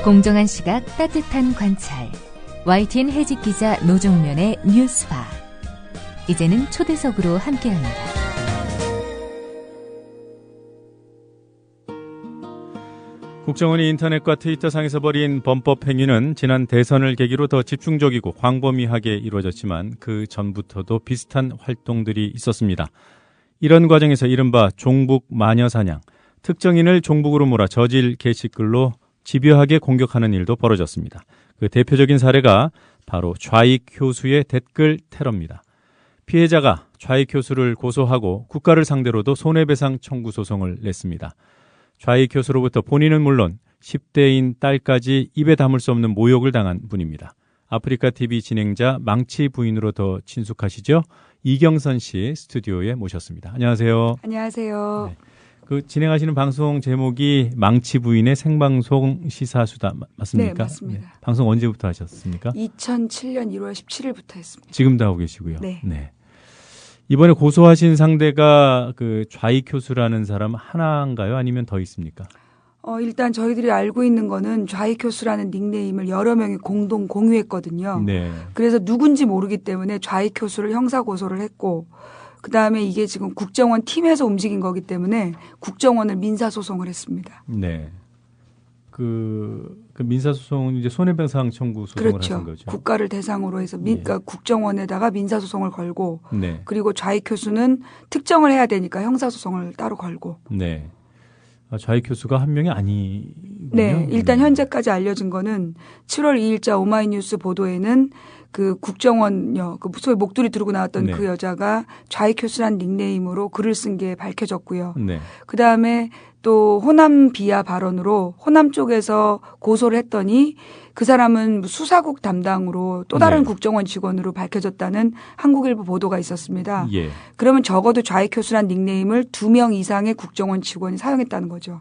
공정한 시각, 따뜻한 관찰. YTN 해직 기자 노종면의 뉴스바. 이제는 초대석으로 함께합니다. 국정원이 인터넷과 트위터상에서 벌인 범법 행위는 지난 대선을 계기로 더 집중적이고 광범위하게 이루어졌지만 그 전부터도 비슷한 활동들이 있었습니다. 이런 과정에서 이른바 종북 마녀사냥, 특정인을 종북으로 몰아 저질 게시글로 집요하게 공격하는 일도 벌어졌습니다. 그 대표적인 사례가 바로 좌익 교수의 댓글 테러입니다. 피해자가 좌익 교수를 고소하고 국가를 상대로도 손해배상 청구 소송을 냈습니다. 좌익 교수로부터 본인은 물론 10대인 딸까지 입에 담을 수 없는 모욕을 당한 분입니다. 아프리카TV 진행자 망치 부인으로 더 친숙하시죠? 이경선 씨 스튜디오에 모셨습니다. 안녕하세요. 안녕하세요. 네. 그 진행하시는 방송 제목이 망치 부인의 생방송 시사수다 맞습니까? 네, 맞습니다. 네. 방송 언제부터 하셨습니까? 2007년 1월 17일부터 했습니다. 지금도 하고 계시고요. 네. 네. 이번에 고소하신 상대가 그 좌익 교수라는 사람 하나인가요? 아니면 더 있습니까? 일단 저희들이 알고 있는 거는 좌익 교수라는 닉네임을 여러 명이 공동 공유했거든요. 네. 그래서 누군지 모르기 때문에 좌익 교수를 형사 고소를 했고, 그 다음에 이게 지금 국정원 팀에서 움직인 거기 때문에 국정원을 민사 소송을 했습니다. 네. 그 민사 소송은 이제 손해배상 청구 소송을 그렇죠. 하신 거죠. 국가를 대상으로 해서 그러니까 국정원에다가 민사 소송을 걸고, 네. 그리고 좌익 교수는 특정을 해야 되니까 형사 소송을 따로 걸고. 네. 좌익 교수가 한 명이 아니군요. 네, 일단 현재까지 알려진 거는 7월 2일자 오마이뉴스 보도에는 그 국정원요, 그 소위 목도리 두르고 나왔던 네. 그 여자가 좌익 교수란 닉네임으로 글을 쓴 게 밝혀졌고요. 네. 그 다음에 또 호남 비하 발언으로 호남 쪽에서 고소를 했더니 그 사람은 수사국 담당으로 또 다른 네. 국정원 직원으로 밝혀졌다는 한국일보 보도가 있었습니다. 예. 그러면 적어도 좌익 교수란 닉네임을 2명 이상의 국정원 직원이 사용했다는 거죠.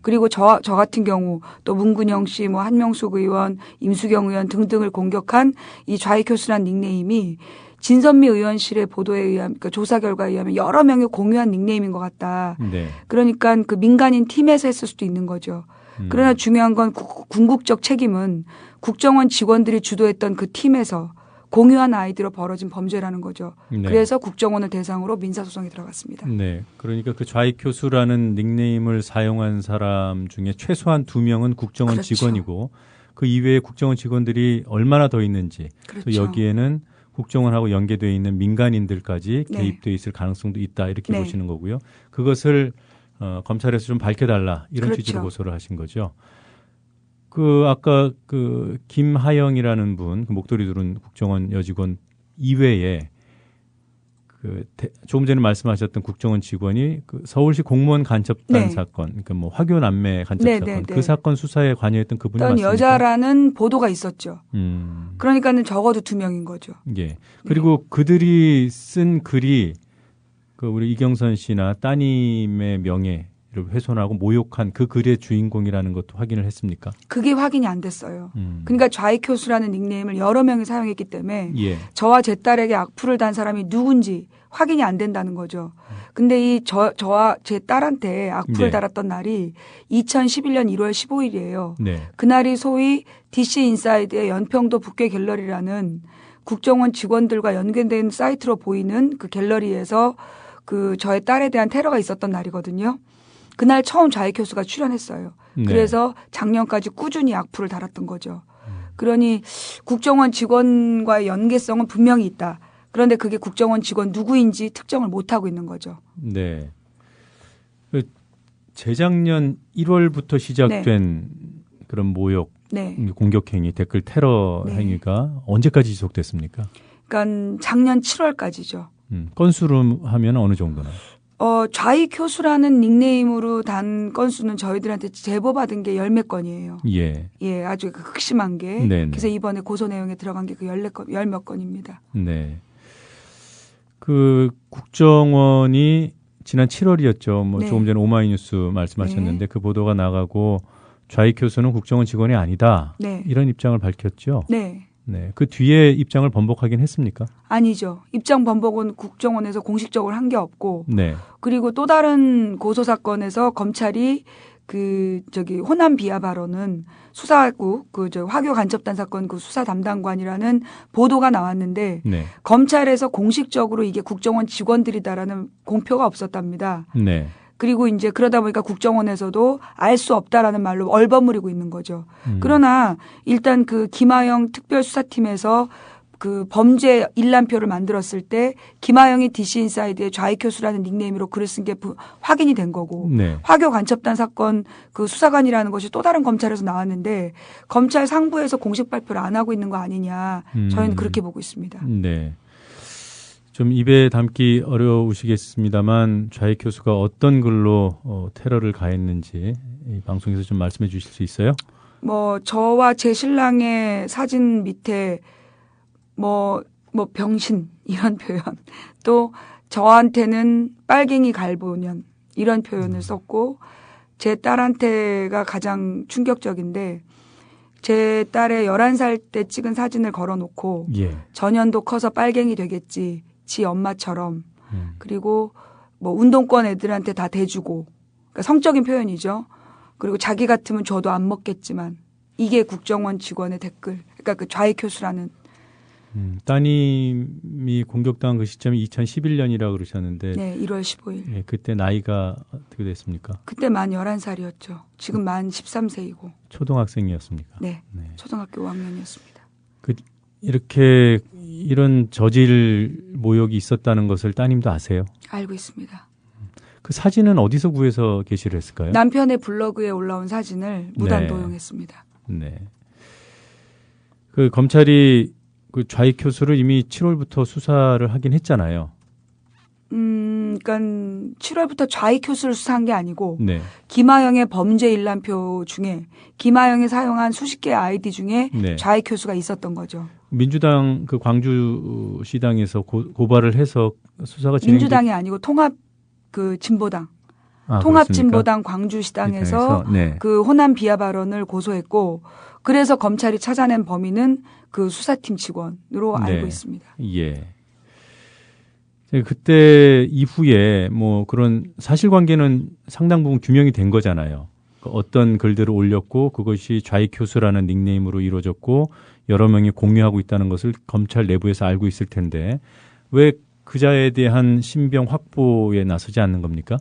그리고 저 같은 경우 또 문근영 씨, 뭐 한명숙 의원, 임수경 의원 등등을 공격한 이 좌익 교수란 닉네임이 진선미 의원실의 보도에 의하면, 그러니까 조사 결과에 의하면 여러 명이 공유한 닉네임인 것 같다. 네. 그러니까 그 민간인 팀에서 했을 수도 있는 거죠. 그러나 중요한 건 궁극적 책임은 국정원 직원들이 주도했던 그 팀에서 공유한 아이디로 벌어진 범죄라는 거죠. 네. 그래서 국정원을 대상으로 민사소송이 들어갔습니다. 네. 그러니까 그 좌익 교수라는 닉네임을 사용한 사람 중에 최소한 2명은 국정원 그렇죠. 직원이고 그 이외에 국정원 직원들이 얼마나 더 있는지 그렇죠. 또 여기에는 국정원하고 연계되어 있는 민간인들까지 네. 개입되어 있을 가능성도 있다 이렇게 네. 보시는 거고요. 그것을 검찰에서 좀 밝혀달라 이런 그렇죠. 취지로 고소를 하신 거죠. 그 아까 그 김하영이라는 분, 그 목도리 두른 국정원 여직원 이외에 조금 전에 말씀하셨던 국정원 직원이 그 서울시 공무원 간첩단 네. 사건, 그러니까 뭐 화교 남매 간첩 네, 사건, 네, 그 네. 사건 수사에 관여했던 그분이 어떤 맞습니까? 여자라는 보도가 있었죠. 그러니까는 적어도 2명인 거죠. 예. 그리고 그들이 쓴 글이 그 우리 이경선 씨나 따님의 명예를 훼손하고 모욕한 그 글의 주인공이라는 것도 확인을 했습니까? 그게 확인이 안 됐어요. 그러니까 좌익 교수라는 닉네임을 여러 명이 사용했기 때문에 예. 저와 제 딸에게 악플을 단 사람이 누군지 확인이 안 된다는 거죠. 근데 이 저와 제 딸한테 악플을 네. 달았던 날이 2011년 1월 15일이에요. 네. 그날이 소위 DC 인사이드의 연평도 북괴 갤러리라는 국정원 직원들과 연계된 사이트로 보이는 그 갤러리에서 그 저의 딸에 대한 테러가 있었던 날이거든요. 그날 처음 좌익 교수가 출연했어요. 네. 그래서 작년까지 꾸준히 악플을 달았던 거죠. 그러니 국정원 직원과의 연계성은 분명히 있다. 그런데 그게 국정원 직원 누구인지 특정을 못하고 있는 거죠. 네. 그 재작년 1월부터 시작된 그런 모욕, 네. 공격 행위, 댓글 테러 네. 행위가 언제까지 지속됐습니까? 그러니까 작년 7월까지죠. 건수로 하면 어느 정도나? 좌익 교수라는 닉네임으로 단 건수는 저희들한테 제보받은 게 10몇 건이에요. 예. 예, 아주 극심한 게. 네네. 그래서 이번에 고소 내용에 들어간 게 그 10몇 건입니다. 네. 그 국정원이 지난 7월이었죠. 뭐 네. 조금 전에 오마이뉴스 말씀하셨는데 네. 그 보도가 나가고 좌익 교수는 국정원 직원이 아니다. 네. 이런 입장을 밝혔죠. 네. 네. 그 뒤에 입장을 번복하긴 했습니까? 아니죠. 입장 번복은 국정원에서 공식적으로 한 게 없고 네. 그리고 또 다른 고소 사건에서 검찰이 호남 비하 발언은 수사국 화교 간첩단 사건 그 수사 담당관이라는 보도가 나왔는데 네. 검찰에서 공식적으로 이게 국정원 직원들이다라는 공표가 없었답니다. 네. 그리고 이제 그러다 보니까 국정원에서도 알 수 없다라는 말로 얼버무리고 있는 거죠. 그러나 일단 그 김하영 특별수사팀에서 그 범죄 일람표를 만들었을 때 김하영이 DC 인사이드의 좌익교수라는 닉네임으로 글을 쓴 게 확인이 된 거고 네. 화교 간첩단 사건 그 수사관이라는 것이 또 다른 검찰에서 나왔는데 검찰 상부에서 공식 발표를 안 하고 있는 거 아니냐 저희는 그렇게 보고 있습니다. 네. 좀 입에 담기 어려우시겠습니다만 좌익 교수가 어떤 글로 테러를 가했는지 이 방송에서 좀 말씀해 주실 수 있어요? 저와 제 신랑의 사진 밑에 병신 이런 표현 또 저한테는 빨갱이 갈보년 이런 표현을 썼고 제 딸한테가 가장 충격적인데 제 딸의 11살 때 찍은 사진을 걸어놓고 예. 전현도 커서 빨갱이 되겠지 지 엄마처럼 그리고 운동권 애들한테 다 대주고 그러니까 성적인 표현이죠. 그리고 자기 같으면 줘도 안 먹겠지만 이게 국정원 직원의 댓글 그러니까 그 좌익 교수라는 따님이 공격당한 그 시점이 2011년이라고 그러셨는데 네, 1월 15일. 예, 그때 나이가 어떻게 됐습니까? 그때 만 11살이었죠. 지금 만 13세이고. 초등학생이었습니까? 네. 초등학교 5학년이었습니다. 이렇게 이런 저질 모욕이 있었다는 것을 따님도 아세요? 알고 있습니다. 그 사진은 어디서 구해서 게시를 했을까요? 남편의 블로그에 올라온 사진을 무단 도용했습니다. 네. 그 검찰이 그 좌익 교수를 이미 7월부터 수사를 하긴 했잖아요. 그러니까 7월부터 좌익 교수를 수사한 게 아니고 네. 김하영의 범죄 일람표 중에 김하영이 사용한 수십 개의 아이디 중에 네. 좌익 교수가 있었던 거죠. 민주당 그 광주시당에서 고발을 해서 수사가 진행. 민주당이 아니고 통합 그 진보당. 통합진보당 광주시당에서 네. 그 호남 비하 발언을 고소했고 그래서 검찰이 찾아낸 범인은 그 수사팀 직원으로 알고 있습니다. 예. 그때 이후에 그런 사실관계는 상당 부분 규명이 된 거잖아요. 어떤 글들을 올렸고 그것이 좌익 교수라는 닉네임으로 이루어졌고 여러 명이 공유하고 있다는 것을 검찰 내부에서 알고 있을 텐데 왜 그자에 대한 신병 확보에 나서지 않는 겁니까?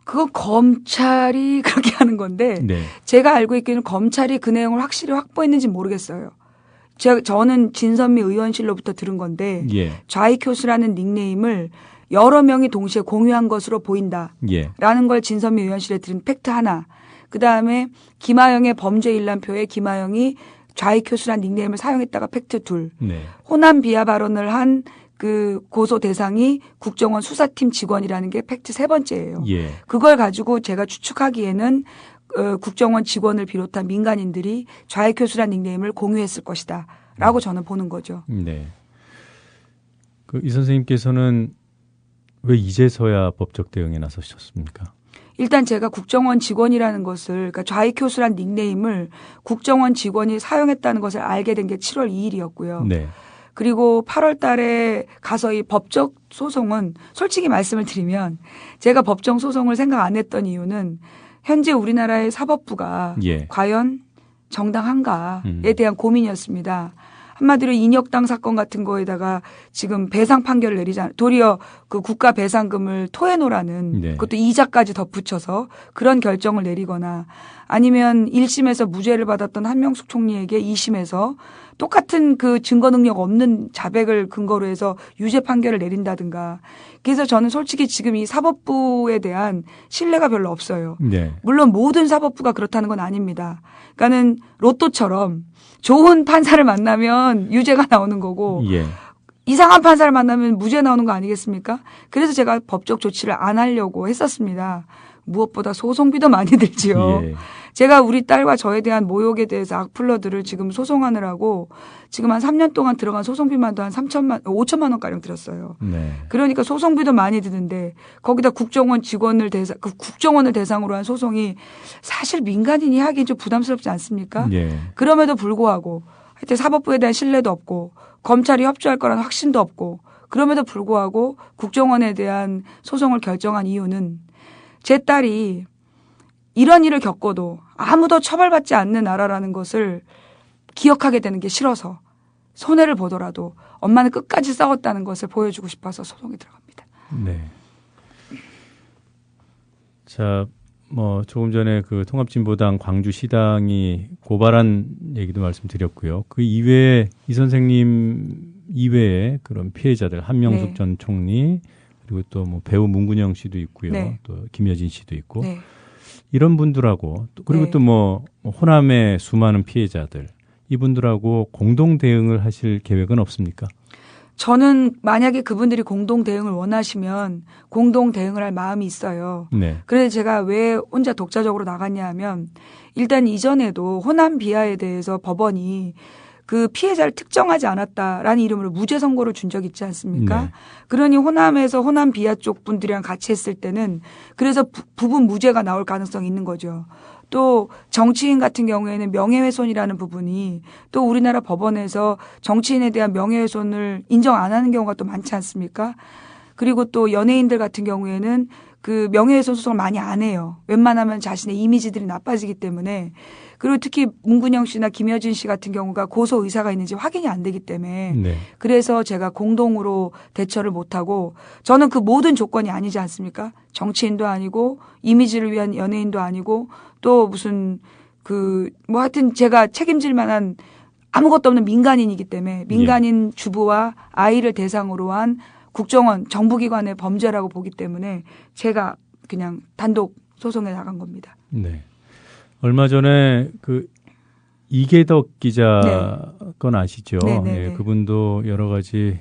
그건 검찰이 그렇게 하는 건데 제가 알고 있기는 검찰이 그 내용을 확실히 확보했는지 모르겠어요. 저는 진선미 의원실로부터 들은 건데 좌익 교수라는 닉네임을 여러 명이 동시에 공유한 것으로 보인다라는 걸 진선미 의원실에 들은 팩트 하나. 그다음에 김하영의 범죄 일람표에 김하영이 좌익 교수라는 닉네임을 사용했다가 팩트 둘. 호남 비하 발언을 한 그 고소 대상이 국정원 수사팀 직원이라는 게 팩트 세 번째예요. 그걸 가지고 제가 추측하기에는 국정원 직원을 비롯한 민간인들이 좌익 교수라는 닉네임을 공유했을 것이다 라고 저는 보는 거죠. 네. 이 선생님께서는 왜 이제서야 법적 대응에 나서셨습니까? 일단 제가 국정원 직원이라는 것을 그러니까 좌익 교수라는 닉네임을 국정원 직원이 사용했다는 것을 알게 된 게 7월 2일이었고요. 그리고 8월 달에 가서 이 법적 소송은 솔직히 말씀을 드리면 제가 법정 소송을 생각 안 했던 현재 우리나라의 사법부가 과연 정당한가에 대한 고민이었습니다. 한마디로 인혁당 사건 같은 거에다가 지금 배상 판결을 내리잖아요. 도리어 그 국가 배상금을 토해놓으라는 그것도 이자까지 덧붙여서 그런 결정을 내리거나 아니면 1심에서 무죄를 받았던 한명숙 총리에게 2심에서 똑같은 그 증거 능력 없는 자백을 근거로 해서 유죄 판결을 내린다든가. 그래서 저는 솔직히 지금 이 사법부에 대한 신뢰가 별로 없어요. 물론 모든 사법부가 그렇다는 건 아닙니다. 그러니까는 로또처럼 좋은 판사를 만나면 유죄가 나오는 거고 이상한 판사를 만나면 무죄 나오는 거 아니겠습니까? 그래서 제가 법적 조치를 안 하려고 했었습니다. 무엇보다 소송비도 많이 들지요. 제가 우리 딸과 저에 대한 모욕에 대해서 악플러들을 지금 소송하느라고 지금 한 3년 동안 들어간 소송비만도 한 5천만 원가량 들었어요. 그러니까 소송비도 많이 드는데 거기다 국정원을 대상으로 한 소송이 사실 민간인이 하기엔 좀 부담스럽지 않습니까? 그럼에도 불구하고 하여튼 사법부에 대한 신뢰도 없고 검찰이 협조할 거라는 확신도 없고 그럼에도 불구하고 국정원에 대한 소송을 결정한 이유는 제 딸이 이런 일을 겪어도 아무도 처벌받지 않는 나라라는 것을 기억하게 되는 게 싫어서 손해를 보더라도 엄마는 끝까지 싸웠다는 것을 보여주고 싶어서 소송에 들어갑니다. 네. 자, 뭐 조금 전에 그 통합진보당 광주시당이 고발한 얘기도 말씀드렸고요. 그 이외에 이 선생님 이외에 그런 피해자들 한명숙 네. 전 총리 그리고 또 뭐 배우 문근영 씨도 있고요. 네. 또 김여진 씨도 있고 네. 이런 분들하고 또 그리고 네. 또 뭐 호남의 수많은 피해자들 이분들하고 공동 대응을 하실 계획은 없습니까? 저는 만약에 그분들이 공동 대응을 원하시면 공동 대응을 할 마음이 있어요. 네. 그래서 제가 왜 혼자 독자적으로 나갔냐 하면 일단 이전에도 호남 비하에 대해서 법원이 그 피해자를 특정하지 않았다라는 이름으로 무죄 선고를 준 적 있지 않습니까? 네. 그러니 호남에서 호남 비하 쪽 분들이랑 같이 했을 때는 그래서 부분 무죄가 나올 가능성이 있는 거죠. 또 정치인 같은 경우에는 명예훼손이라는 부분이 또 우리나라 법원에서 정치인에 대한 명예훼손을 인정 안 하는 경우가 또 많지 않습니까? 그리고 또 연예인들 같은 경우에는 그 명예훼손 소송을 많이 안 해요. 웬만하면 자신의 이미지들이 나빠지기 때문에. 그리고 특히 문근영 씨나 김여진 씨 같은 경우가 고소 의사가 있는지 확인이 안 되기 때문에 네. 그래서 제가 공동으로 대처를 못하고 저는 그 모든 조건이 아니지 않습니까? 정치인도 아니고 이미지를 위한 연예인도 아니고 또 무슨 그 뭐 하여튼 제가 책임질 만한 아무것도 없는 민간인이기 때문에 민간인 주부와 아이를 대상으로 한 국정원 정부기관의 범죄라고 보기 때문에 제가 그냥 단독 소송에 나간 겁니다. 네. 얼마 전에 그 이계덕 기자 건 아시죠? 네. 예, 그분도 여러 가지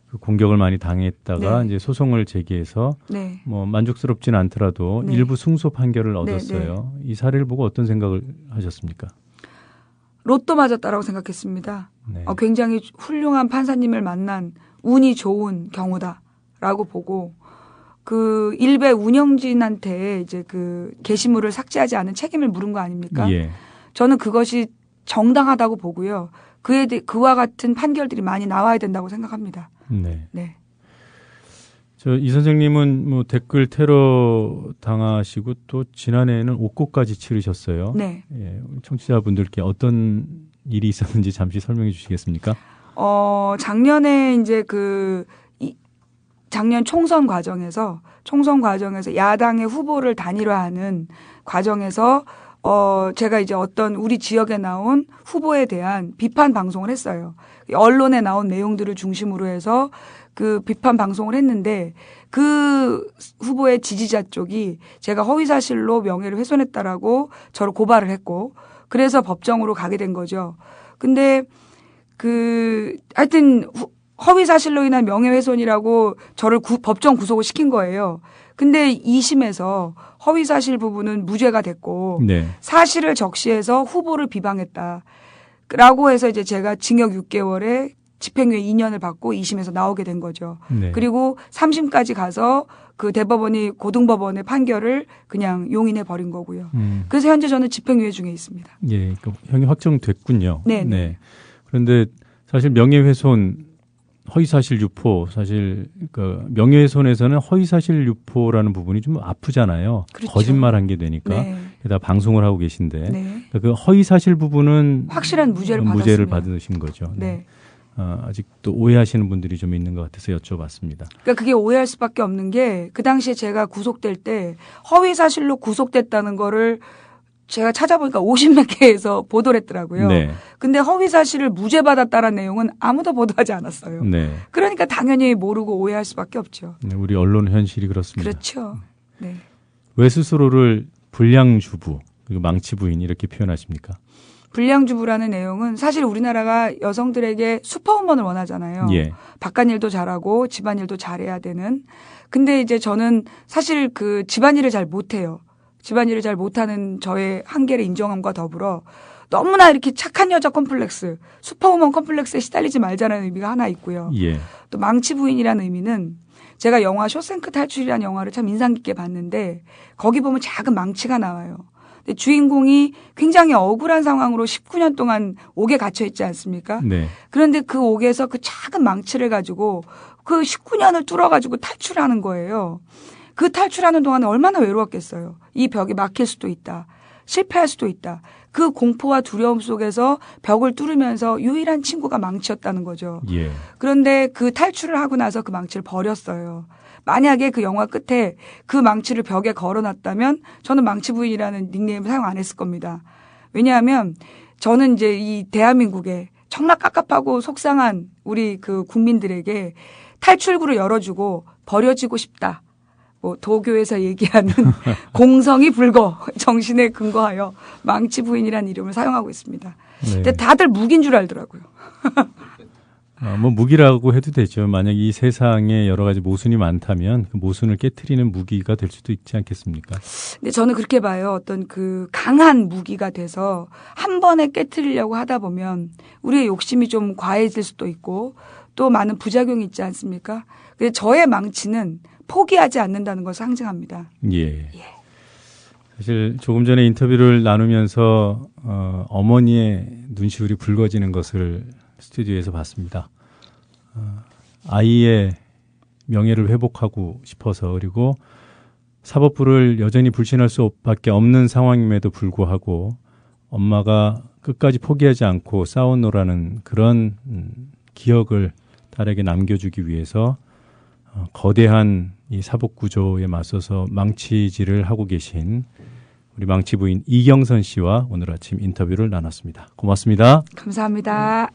그 공격을 많이 당했다가 네. 이제 소송을 제기해서 네. 뭐 만족스럽지는 않더라도 네. 일부 승소 판결을 네, 얻었어요. 이 사례를 보고 어떤 생각을 하셨습니까? 로또 맞았다라고 생각했습니다. 네. 굉장히 훌륭한 판사님을 만난 운이 좋은 경우다라고 보고 그 일베 운영진한테 이제 그 게시물을 삭제하지 않은 책임을 물은 거 아닙니까? 예. 저는 그것이 정당하다고 보고요. 그와 같은 판결들이 많이 나와야 된다고 생각합니다. 네. 네. 이 선생님은 뭐 댓글 테러 당하시고 또 지난해에는 옥고까지 치르셨어요. 네. 예, 청취자분들께 어떤 일이 있었는지 잠시 설명해 주시겠습니까? 작년에 이제 작년 총선 과정에서 야당의 후보를 단일화하는 과정에서 제가 이제 어떤 우리 지역에 나온 후보에 대한 비판 방송을 했어요. 언론에 나온 내용들을 중심으로 해서 그 비판 방송을 했는데 그 후보의 지지자 쪽이 제가 허위사실로 명예를 훼손했다라고 저를 고발을 했고 그래서 법정으로 가게 된 거죠. 근데 하여튼 허위사실로 인한 명예훼손이라고 저를 법정 구속을 시킨 거예요. 근데 2심에서 허위사실 부분은 무죄가 됐고 네. 사실을 적시해서 후보를 비방했다라고 해서 이제 제가 징역 6개월에 집행유예 2년을 받고 2심에서 나오게 된 거죠. 네. 그리고 3심까지 가서 그 대법원이 고등법원의 판결을 그냥 용인해 버린 거고요. 그래서 현재 저는 집행유예 중에 있습니다. 예, 그 형이 확정됐군요. 네. 그런데 사실 명예훼손, 허위사실 유포, 사실 그 명예훼손에서는 허위사실 유포라는 부분이 좀 아프잖아요. 그렇죠. 거짓말한 게 되니까. 네. 게다가 방송을 하고 계신데 네. 그 허위사실 부분은 확실한 무죄를 받았습니다. 받으신 거죠. 네. 아직도 오해하시는 분들이 좀 있는 것 같아서 여쭤봤습니다. 그러니까 그게 오해할 수밖에 없는 게 그 당시에 제가 구속될 때 허위 사실로 구속됐다는 거를 제가 찾아보니까 50몇 개에서 보도를 했더라고요. 네. 근데 허위 사실을 무죄 받았다는 내용은 아무도 보도하지 않았어요. 네. 그러니까 당연히 모르고 오해할 수밖에 없죠. 네, 우리 언론 현실이 그렇습니다. 그렇죠. 네. 왜 스스로를 불량주부 그리고 망치부인 이렇게 표현하십니까? 불량주부라는 내용은 사실 우리나라가 여성들에게 슈퍼우먼을 원하잖아요. 예. 바깥일도 잘하고 집안일도 잘해야 되는. 근데 이제 저는 사실 그 집안일을 잘 못해요. 집안일을 잘 못하는 저의 한계를 인정함과 더불어 너무나 이렇게 착한 여자 컴플렉스, 슈퍼우먼 컴플렉스에 시달리지 말자는 의미가 하나 있고요. 예. 또 망치부인이라는 의미는 제가 영화 쇼생크 탈출이라는 영화를 참 인상 깊게 봤는데 거기 보면 작은 망치가 나와요. 근데 주인공이 굉장히 억울한 상황으로 19년 동안 옥에 갇혀 있지 않습니까? 네. 그런데 그 옥에서 그 작은 망치를 가지고 그 19년을 뚫어가지고 탈출하는 거예요. 그 탈출하는 동안에 얼마나 외로웠겠어요. 이 벽이 막힐 수도 있다. 실패할 수도 있다. 그 공포와 두려움 속에서 벽을 뚫으면서 유일한 친구가 망치였다는 거죠. 예. 그런데 그 탈출을 하고 나서 그 망치를 버렸어요. 만약에 그 영화 끝에 그 망치를 벽에 걸어놨다면 저는 망치 부인이라는 닉네임을 사용 안 했을 겁니다. 왜냐하면 저는 이제 이 대한민국에 정말 깝깝하고 속상한 우리 그 국민들에게 탈출구를 열어주고 버려지고 싶다. 뭐 도교에서 얘기하는 공성이 불거 정신에 근거하여 망치 부인이라는 이름을 사용하고 있습니다. 네. 근데 다들 무기인 줄 알더라고요. 뭐 무기라고 해도 되죠. 만약 이 세상에 여러 가지 모순이 많다면 그 모순을 깨트리는 무기가 될 수도 있지 않겠습니까? 근데 저는 그렇게 봐요. 어떤 그 강한 무기가 돼서 한 번에 깨트리려고 하다 보면 우리의 욕심이 좀 과해질 수도 있고 또 많은 부작용이 있지 않습니까? 근데 저의 망치는 포기하지 않는다는 것을 상징합니다. 예. 사실 조금 전에 인터뷰를 나누면서 어머니의 눈시울이 붉어지는 것을 스튜디오에서 봤습니다. 아이의 명예를 회복하고 싶어서 그리고 사법부를 여전히 불신할 수밖에 없는 상황임에도 불구하고 엄마가 끝까지 포기하지 않고 싸워노라는 그런 기억을 딸에게 남겨주기 위해서 거대한 이 사법구조에 맞서서 망치질을 하고 계신 우리 망치 부인 이경선 씨와 오늘 아침 인터뷰를 나눴습니다. 고맙습니다. 감사합니다.